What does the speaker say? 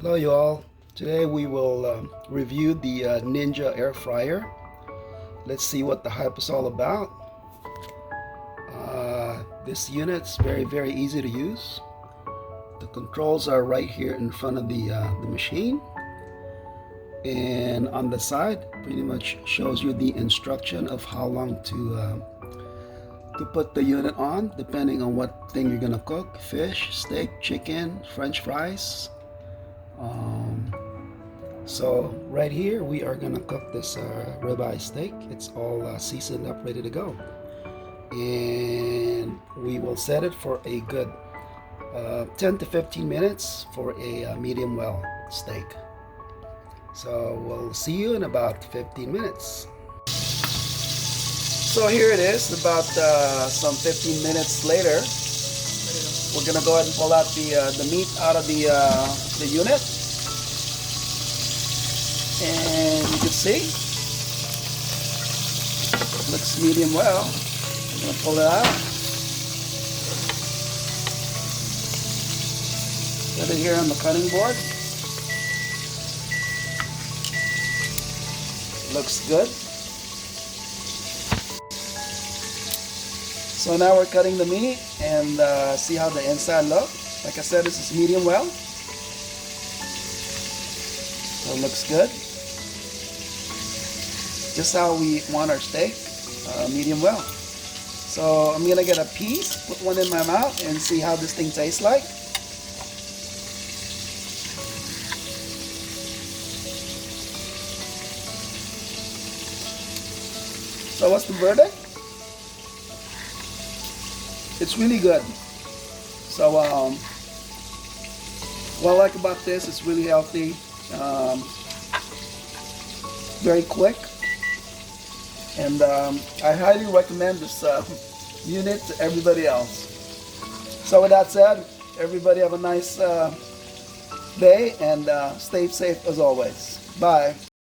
Hello you all. Today we will review the Ninja air fryer. Let's see what the hype is all about. This unit's very easy to use. The controls are right here in front of the machine, and on the side pretty much shows you the instruction of how long to put the unit on, depending on what thing you're gonna cook: fish, steak, chicken, French fries. So right here we are gonna cook this ribeye steak. It's all seasoned up, ready to go, and we will set it for a good 10 to 15 minutes for a medium well steak. So we'll see you in about 15 minutes. So here it is, about some 15 minutes later. We're gonna go ahead and pull out the meat out of the unit, and you can see it looks medium well. I'm gonna pull it out. Put it here on the cutting board. Looks good. So now we're cutting the meat and see how the inside looks. Like I said, this is medium well. So it looks good. Just how we want our steak, medium well. So I'm gonna get a piece, put one in my mouth, and see how this thing tastes like. So what's the verdict? It's really good. So what I like about this, it's really healthy, very quick, and I highly recommend this unit to everybody else. So with that said, everybody have a nice day, and stay safe as always. Bye.